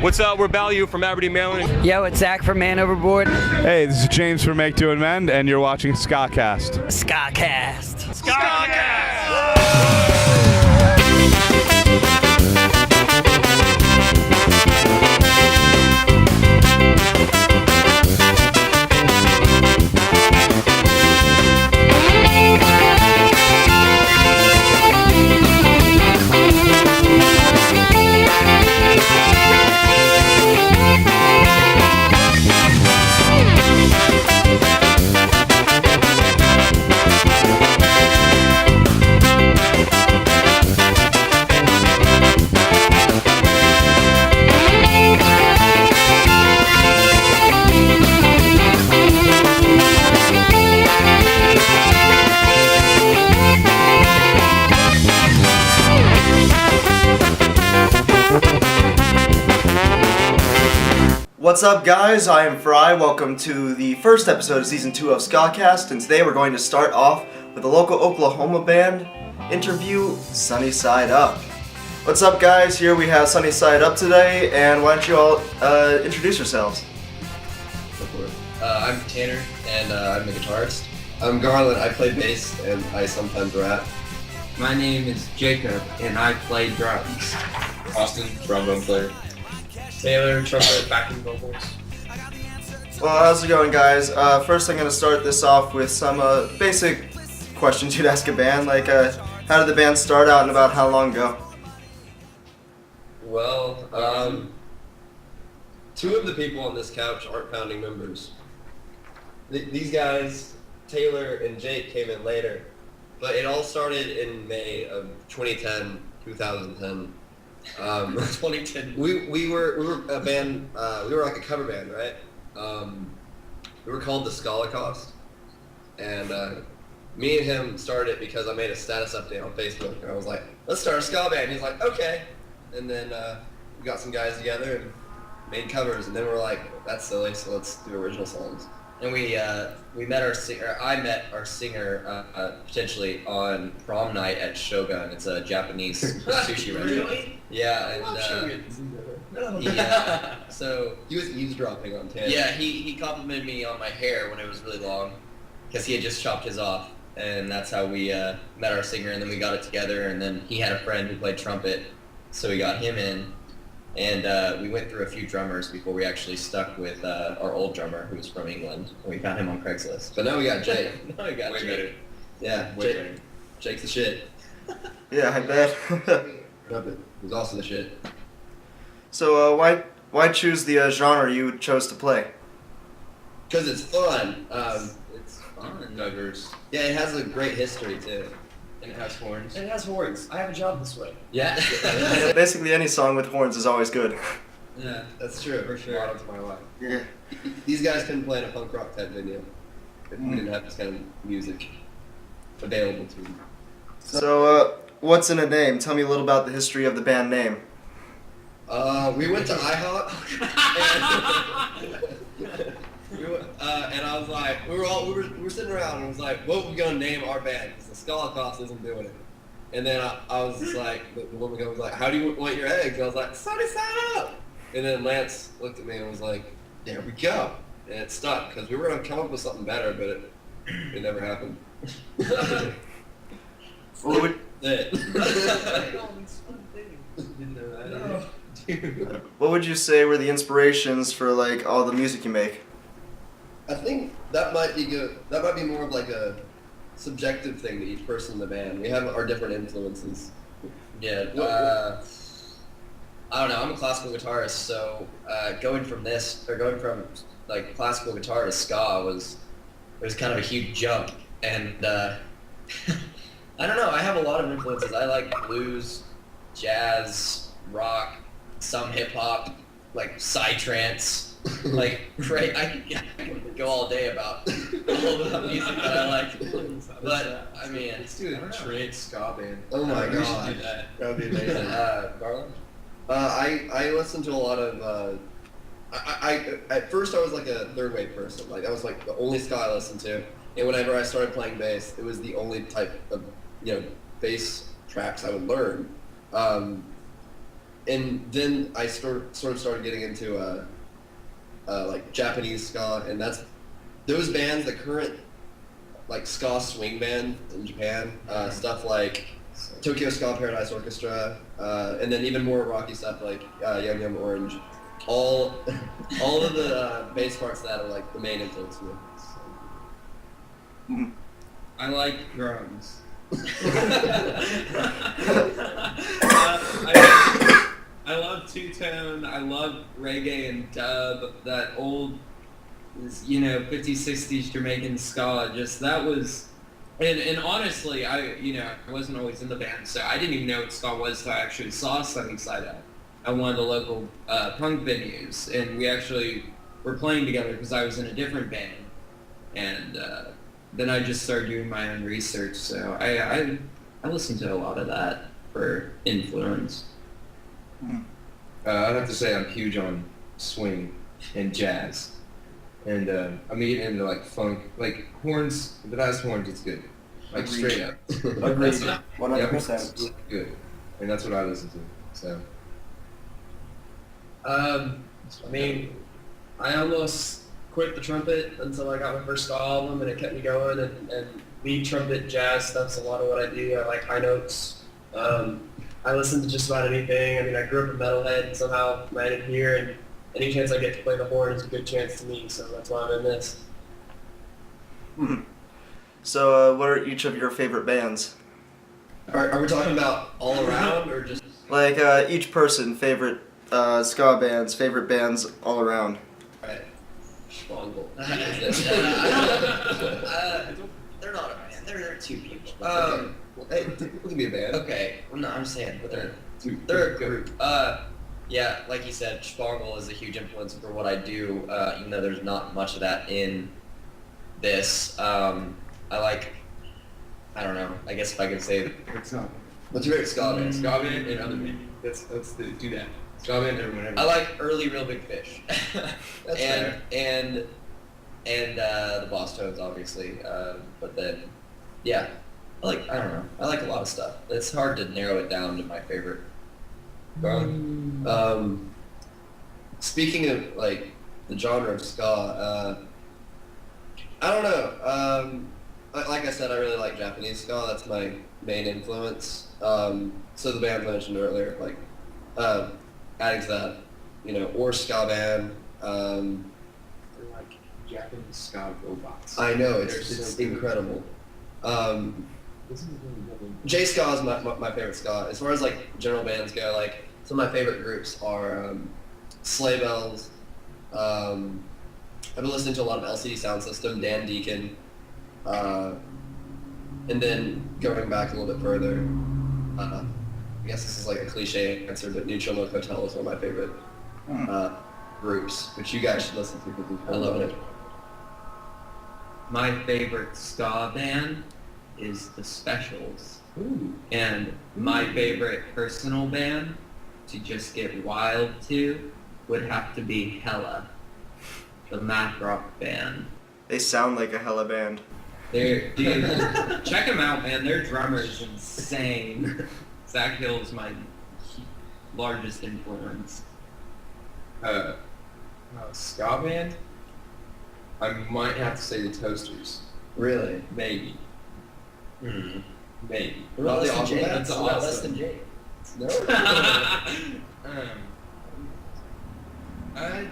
What's up? We're Ballyou from Aberdeen, Maryland. Yo, it's Zach from Man Overboard. Hey, this is James from Make Do and Mend, and you're watching Ska Cast. Ska Cast. Ska Cast! What's up, guys? I am Fry. Welcome to the first episode of Season 2 of Ska Cast, and today we're going to start off with a local Oklahoma band interview, Sunny Side Up. What's up, guys? Here we have Sunny Side Up today, and why don't you all introduce yourselves? I'm Tanner, and I'm the guitarist. I'm Garland. I play bass, and I sometimes rap. My name is Jacob, and I play drums. Austin, trombone player. Taylor, trumpet, backing vocals. Well, how's it going, guys? First, I'm going to start this off with some basic questions you'd ask a band, like how did the band start out and about how long ago? Well, two of the people on this couch aren't founding members. These guys, Taylor and Jake, came in later, but it all started in May of 2010. 2010. We were a band. We were like a cover band, right? We were called the Ska Cast, and me and him started it because I made a status update on Facebook, and I was like, "Let's start a ska band." He's like, "Okay," and then we got some guys together and made covers, and then we were like, "That's silly, so let's do original songs." And we met our singer. I met our singer potentially on prom night at Shogun. It's a Japanese sushi restaurant. Really? Yeah, and so He was eavesdropping on Tanner. yeah, he complimented me on my hair when it was really long, because he had just chopped his off, and that's how we met our singer. And then we got it together, and then he had a friend who played trumpet, so we got him in. And we went through a few drummers before we actually stuck with our old drummer, who was from England. And we found him on Craigslist. But now we got Jake. Now we got Way Jake. better. Yeah, Jake's the shit. Yeah, I bet. Trumpet was also the shit. So, why choose the genre you chose to play? Because it's fun. It's fun and Diverse. Yeah, it has a great history too. And it has horns. It has horns. I have a job this way. Yeah. Basically, any song with horns is always good. Yeah, that's true. For sure. Motto to my life. Yeah. These guys couldn't play in a punk rock type video if we didn't have this kind of music available to them. So, what's in a name? Tell me a little about the history of the band name. We went to IHOP, and I was like, we were sitting around, and I was like, what are we gonna name our band? Because the Ska Cast isn't doing it. And then I was just like, the woman was like, how do you want your eggs? And I was like, Sunny Side Up. And then Lance looked at me and was like, there we go. And it stuck because we were gonna come up with something better, but it never happened. What would, what would you say were the inspirations for like all the music you make? I think that might be good. That might be more of like a subjective thing to each person in the band. We have our different influences. Yeah. I don't know. I'm a classical guitarist, so going from like classical guitar to ska was kind of a huge jump. And I don't know. I have a lot of influences. I like blues, jazz, rock, some hip hop, like psytrance. Like, great. I can go all day about all the music that I like. But I mean, Let's do a trade ska band. Oh my We should god, do that. That would be amazing. Garland. I listen to a lot of. I at first I was like a third wave person. Like that was like the only ska I listened to. And whenever I started playing bass, it was the only type of bass tracks I would learn. and then I sort of started getting into like Japanese ska, and that's those bands, the current like ska swing band in Japan, stuff like Tokyo Ska Paradise Orchestra, and then even more rocky stuff like Yum Yum Orange. All of the bass parts of that are like the main influence for me. I like drums. I love two-tone, I love reggae and dub, that old, 50s, 60s Jamaican ska, just that was, and honestly, I wasn't always in the band, so I didn't even know what ska was until I actually saw Sunny Side Up at one of the local punk venues, and we actually were playing together because I was in a different band, and then I just started doing my own research, so I listened to a lot of that for influence. I'd have to say I'm huge on swing and jazz, and I'm getting into like funk, like horns. If it has horns, it's good, like straight up. Agreed. 100%. It's good, and that's what I listen to. So. I mean, I almost quit the trumpet until I got my first ska album, and it kept me going. And lead trumpet, jazz stuff's a lot of what I do. I like high notes. I listen to just about anything. I mean, I grew up a metalhead, and somehow landed here, and any chance I get to play the horn is a good chance to me. So that's why I'm in this. So, what are each of your favorite bands? Are we talking about all around or just Like each person favorite ska bands, favorite bands all around. right? Schwangel. They're not a band. They're two people. Hey, people can be a band. Okay. Well, no, I'm saying, but they're a group. Yeah, like you said, Spangle is a huge influence for what I do, even though there's not much of that in this. I don't know, I guess if I could say, It's not. What's your favorite ska band? Ska band and other band. Let's do that. Ska band or whatever. I like early Real Big Fish. That's fair. and the Boss Tones, obviously. But then, yeah, I don't know. I like a lot of stuff. It's hard to narrow it down to my favorite. Speaking of like the genre of ska, I don't know. Like I said, I really like Japanese ska. That's my main influence. So the bands I mentioned earlier, like adding to that, or ska band. They're like Japanese ska robots. I know They're it's so good. incredible. This is really good. J ska is my favorite ska. As far as like general bands go, like some of my favorite groups are Sleigh Bells. I've been listening to a lot of LCD Sound System, Dan Deacon, and then going back a little bit further. I guess this is like a cliche answer, but Neutral Milk Hotel is one of my favorite groups, which you guys should listen to because I love it. My favorite ska band is The Specials. Ooh. And my favorite personal band to just get wild to would have to be Hella, the math rock band. They sound like a hella band. Dude, check them out, man. Their drummer is insane. Zach Hill is my largest influence. Ska band? I might have to say the Toasters. Really? Maybe. Maybe. What about the Less than Aqua Jake. Bats? That's What about awesome. Less Than Jake? No. Alright.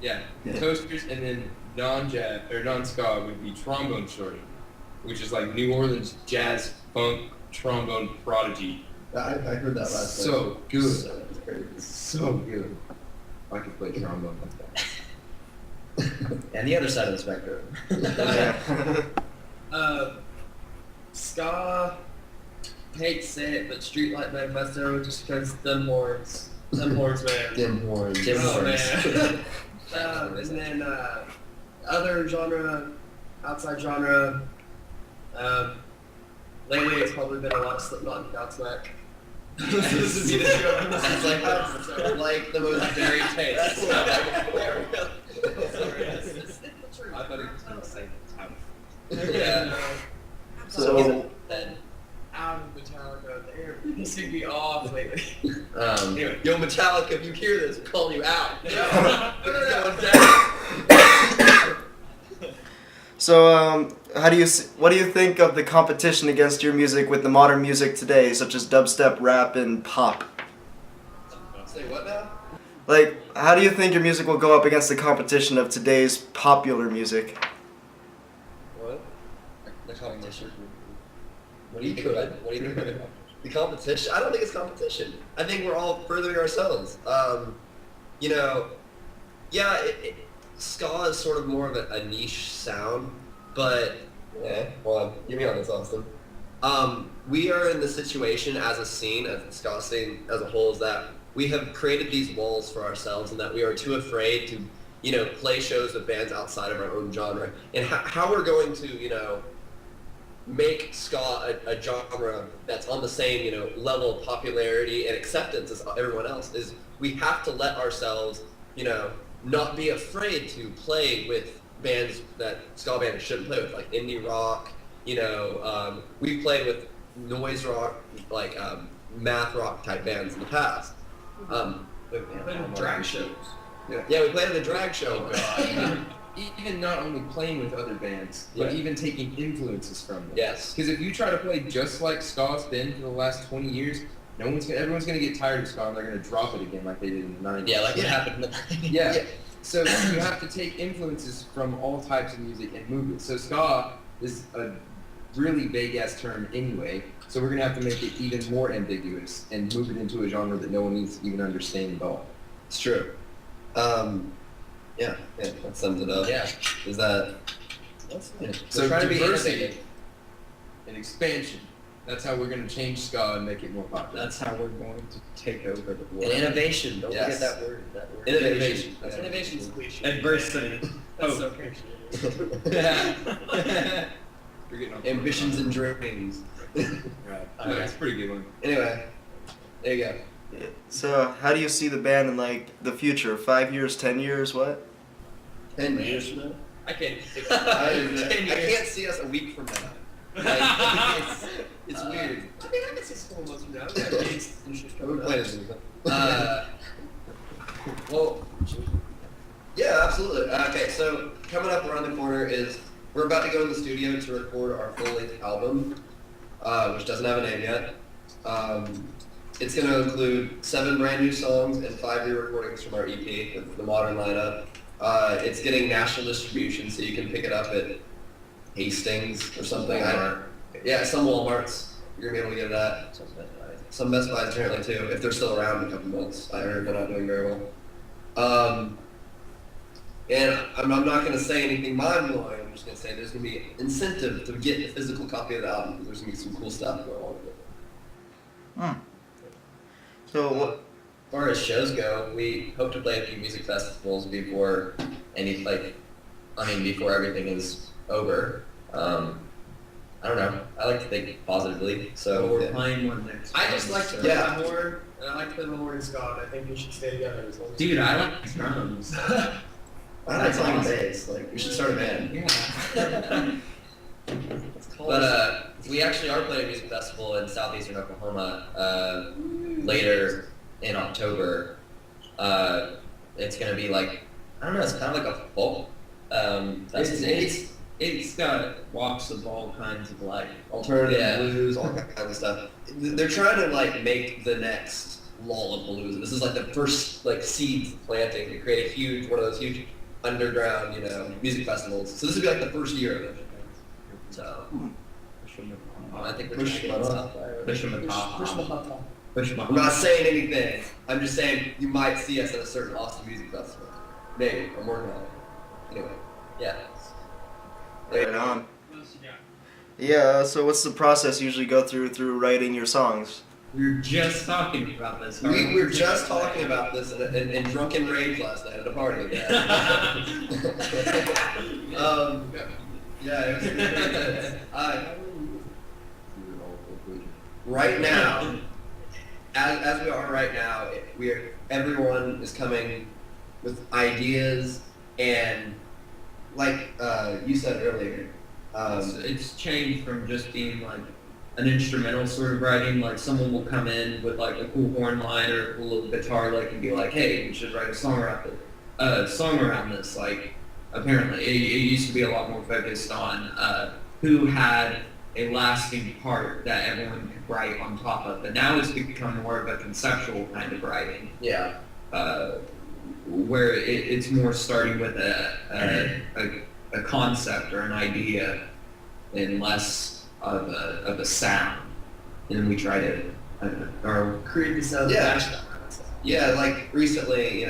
Yeah, Yeah. Toasters, and then non-jazz or non-ska would be Trombone Shorty, which is like New Orleans jazz funk trombone prodigy. I heard that last time. So good, So that's crazy. so good. I could play trombone like that. And the other side of the spectrum. Yeah. Ska, I hate to say it, but Streetlight Manifesto, just because them horns, man. Dim horns. Dim Oh, horns. man. And then other genre, outside genre. Lately, it's probably been a lot of Slipknot and Godsmack. That's like the most varied taste. I thought he was going to say tough. Yeah. So, Then out of Metallica, seems to be off lately. Anyway, yo, Metallica, if you hear this, I'm calling you out. So, what do you think of the competition against your music with the modern music today, such as dubstep, rap, and pop? Say what now? Like, how do you think your music will go up against the competition of today's popular music? What? The competition. What do you think? What do you think? The competition? I don't think it's competition. I think we're all furthering ourselves. You know, yeah, ska is sort of more of a niche sound, but yeah. Well, get me on this, Austin. We are in the situation as a scene, as the ska scene as a whole, is that we have created these walls for ourselves, and that we are too afraid to, you know, play shows with bands outside of our own genre. And how we're going to, you know, make ska a genre that's on the same, you know, level of popularity and acceptance as everyone else is we have to let ourselves, you know, not be afraid to play with bands that ska bands shouldn't play with, like indie rock, you know, we've played with noise rock, like math rock type bands in the past. Drag shows. Yeah, we played in the drag show. Even not only playing with other bands, but even taking influences from them. Yes. Because if you try to play just like ska's been for the last 20 years, everyone's gonna get tired of ska and they're gonna drop it again like they did in the 90s. Yeah, like it happened in the 90s. Yeah. So you have to take influences from all types of music and move it. So ska is a really vague ass term anyway. So we're gonna have to make it even more ambiguous and move it into a genre that no one needs to even understand at all. It's true. Yeah, that sums it up. Yeah. Is that? So trying to be diversity innovative. and expansion. That's how we're gonna change ska and make it more popular. That's how we're going to take over the world. And innovation. Don't Yes. forget that word. Innovation. That's innovation's cliche. Adversity. That's Oh. so cliche. We're getting off Ambitions and dreams. Right. That's a pretty good one. Anyway, there you go. So, how do you see the band in, like, the future? 5 years, 10 years, what? 10 years from now. I can't. I can't see us a week from now. Like, it's weird. I mean, I can see school months from now. We're playing this. Well, Yeah, absolutely. Okay, so coming up around the corner is we're about to go in the studio to record our full-length album, which doesn't have a name yet. It's going to include 7 brand new songs and 5 re-recordings from our EP, the modern lineup. It's getting national distribution, so you can pick it up at Hastings or something. Yeah, some Walmarts. You're going to be able to get it at. Some Best Buys apparently too, if they're still around in a couple months. I heard they're not doing very well. And I'm not going to say anything mind-blowing. I'm just going to say there's going to be incentive to get a physical copy of the album because there's going to be some cool stuff going on with it. So, as far as shows go, we hope to play a few music festivals before before everything is over. I don't know. I like to think positively. So We're playing one next I month, just like to so- play Yeah. the horn, and I like to play the horn and ska, and I think we should stay together as long as Dude, I like drums. I like That's playing awesome. bass. Like, we should start a band. Yeah. But we actually are playing a music festival in southeastern Oklahoma later in October. It's gonna be like, I don't know, it's kind of like a folk festival. It's got walks of all kinds of life. Alternative Yeah. blues, all kinds of stuff. They're trying to like make the next Lollapalooza. This is like the first like seeds planting to create one of those huge underground, music festivals. So this would be like the first year of it. So I think we're trying to get stuff. I'm not saying anything. I'm just saying you might see us at a certain Austin music festival. Maybe. I'm working on it. Anyway, yeah. right on. Yeah, so what's the process you usually go through writing your songs? We were just talking about this. We were just talking about this in drunken rage last night at a party. Yeah, it was good. Right now, as we are right now, everyone is coming with ideas and, like you said earlier, It's changed from just being like an instrumental sort of writing. Like someone will come in with like a cool horn line or a cool little guitar lick and be like, hey, we should write a song around this. Like apparently it used to be a lot more focused on who had a lasting part that everyone could write on top of, but now it's become more of a conceptual kind of writing. Yeah. Where it's more starting with a concept or an idea and less of a sound, and then we try to or create the sound. Yeah. Yeah, like recently,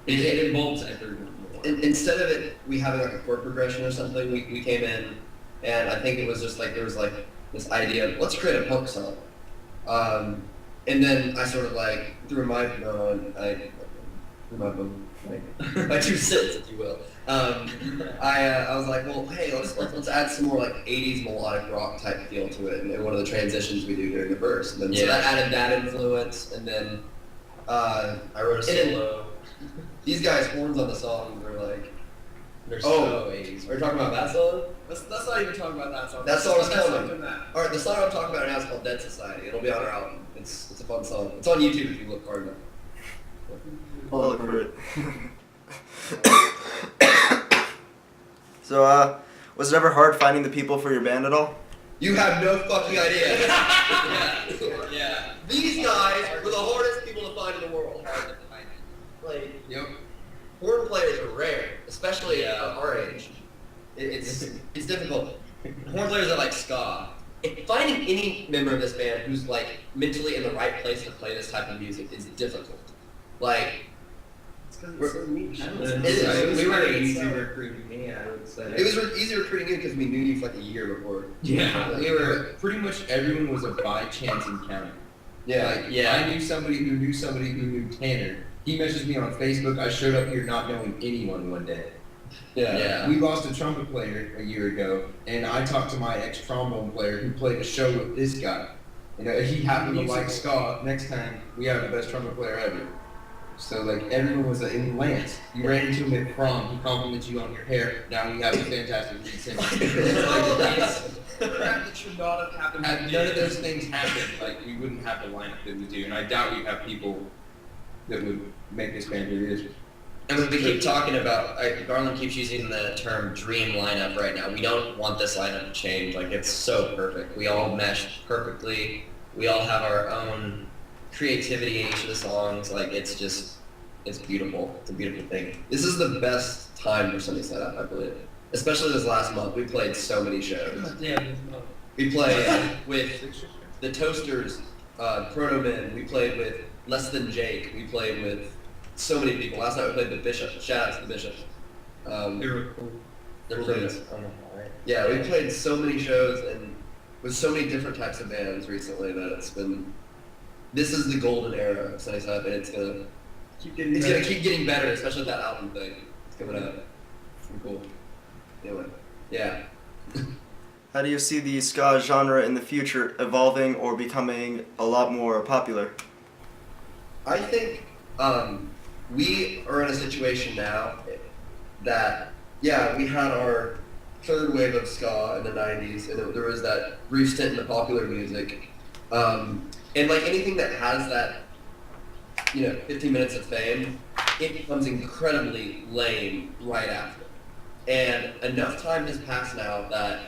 it involves everyone more. Instead of it, we having like a chord progression or something, we came in, and I think it was just like there was like this idea of let's create a punk song, and then I sort of like threw my my 2 cents, if you will. I was like, well, hey, let's add some more like 80s melodic rock type feel to it, and one of the transitions we do during the verse. And then so that added that influence, and then I wrote a solo. These guys' horns on the song were like, they're so 80s. Are you talking about that song? Let's not even talk about that song. That song is coming. That. All right, the song I'm talking about now is called Dead Society. It'll be on our album. It's a fun song. It's on YouTube if you look hard enough. I'll look for it. So, was it ever hard finding the people for your band at all? You have no fucking idea. Yeah. These guys were the hardest people to find in the world. Like, horn players are rare, especially at our age. It's difficult. Horn players are like ska. Finding any member of this band who's like mentally in the right place to play this type of music is difficult. Like, We were easy recruiting me, I would say. it was easy recruiting you because we knew you for like a year before. Yeah. We were pretty much everyone was a by chance encounter. Yeah. I knew somebody who knew somebody who knew Tanner. He messaged me on Facebook. I showed up here not knowing anyone one day. Yeah. We lost a trumpet player a year ago, and I talked to my ex-trombone player who played a show with this guy. He happened to like ska. Next time, we have the best trumpet player ever. So like everyone was in Lance. You ran into him at prom. He complimented you on your hair. Now we have a fantastic lead singer. Crap that should not have happened. Had none of those things happened, like we wouldn't have the lineup that we do, and I doubt we have people that would make this band who it is. And we keep talking about, Garland keeps using the term dream lineup right now. We don't want this lineup to change. Like, it's so perfect. We all mesh perfectly. We all have our own creativity in each of the songs. Like, it's beautiful. It's a beautiful thing. This is the best time for Sunday Side Up, I believe. Especially this last month. We played so many shows. We played with the Toasters, Proto Men. We played with Less Than Jake. We played with so many people. Last night we played the Bishop. Shout out to the Bishop. They were cool. They're dudes. Yeah, we played so many shows and with so many different types of bands recently that this is the golden era of Sunny Side Up, and it's gonna keep getting better, especially with that album thing. It's coming out. It's pretty cool. Anyway, yeah. How do you see the ska genre in the future evolving or becoming a lot more popular? I think we are in a situation now that, we had our third wave of ska in the 90s, and there was that brief stint in the popular music. And like anything that has that, 15 minutes of fame, it becomes incredibly lame right after. And enough time has passed now that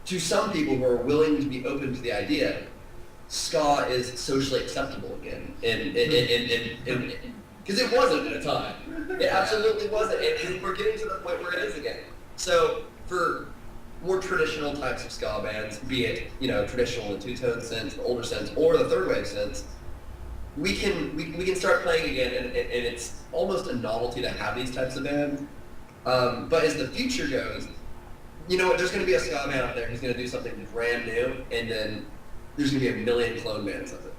to some people who are willing to be open to the idea, ska is socially acceptable again. Because it wasn't at a time. It absolutely wasn't. And we're getting to the point where it is again. So for more traditional types of ska bands, be it, traditional in the two-tone sense, the older sense, or the third wave sense, we can start playing again, and it's almost a novelty to have these types of bands. But as the future goes, there's going to be a ska band out there who's going to do something brand new, and then there's going to be a million clone bands of it.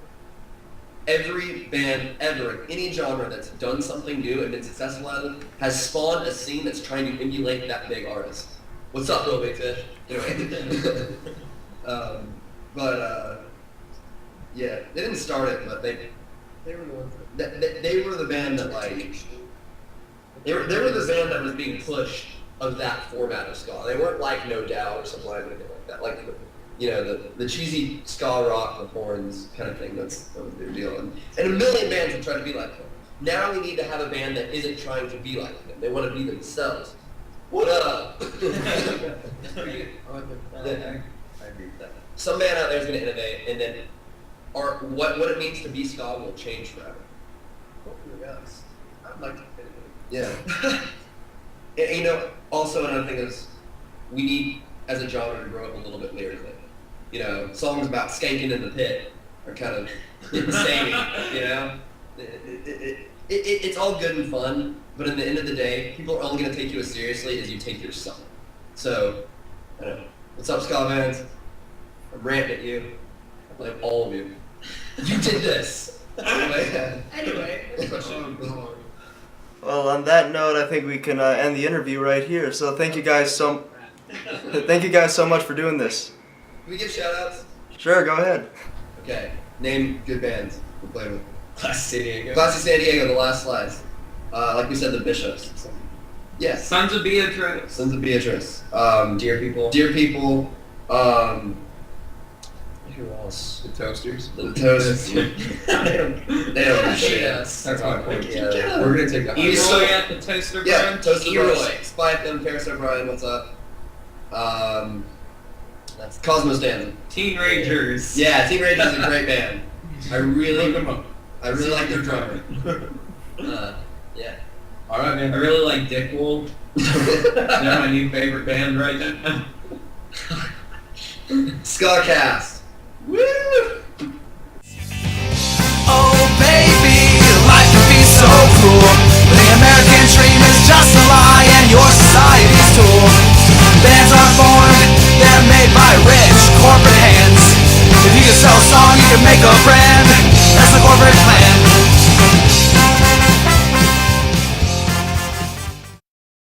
Every band ever in any genre that's done something new and been successful at it has spawned a scene that's trying to emulate that big artist. What's up, Little Big Fish? They didn't start it, but they were the ones they were the band that they were the band that was being pushed of that format of ska. They weren't like No Doubt or something like that. that. Like, you know, the cheesy ska rock with horns kind of thing. That was their deal. And a million bands have tried to be like them. Now we need to have a band that isn't trying to be like them. They want to be themselves. What up? I agree with that. Some band out there is going to innovate, and then what it means to be ska will change forever. Hopefully, yes. I'd like to fit it. Yeah. And, you know, also another thing is we need, as a genre, to grow up a little bit lyrically. You know, songs about skanking in the pit are kind of insane, you know? It's all good and fun, but at the end of the day, people are only going to take you as seriously as you take yourself. So, I don't know. What's up, ska fans? I'm ranting at you. I blame all of you. You did this. Anyway. Well, on that note, I think we can end the interview right here. So thank you guys so much for doing this. Can we give shout-outs? Sure, go ahead. Okay. Name good bands we're playing with. Classic San Diego. Classic San Diego, the last slides. Like we said, the Bishops. Yes. Sons of Beatrice. Sons of Beatrice. Dear People. Dear People. Who else? The Toasters. The Toasts. they don't do shit. Yes. That's my point. Yeah. We're gonna take that. You still got the toaster Yeah, brand? Toast Leroy. Spike them, Paris O'Brien, what's up? That's Cosmos Danza. Teen Rangers. Yeah, Teen Rangers is a great band. I really like their drummer. Yeah. All right, I man. really like Dick Wolf. They're my new favorite band right now. Ska Cast. Woo! Oh baby, life can be so cruel. The American dream is just a lie and your society's tool. Bands aren't born, they're made by rich corporate hands. If you can sell a song, you can make a brand. That's the corporate plan.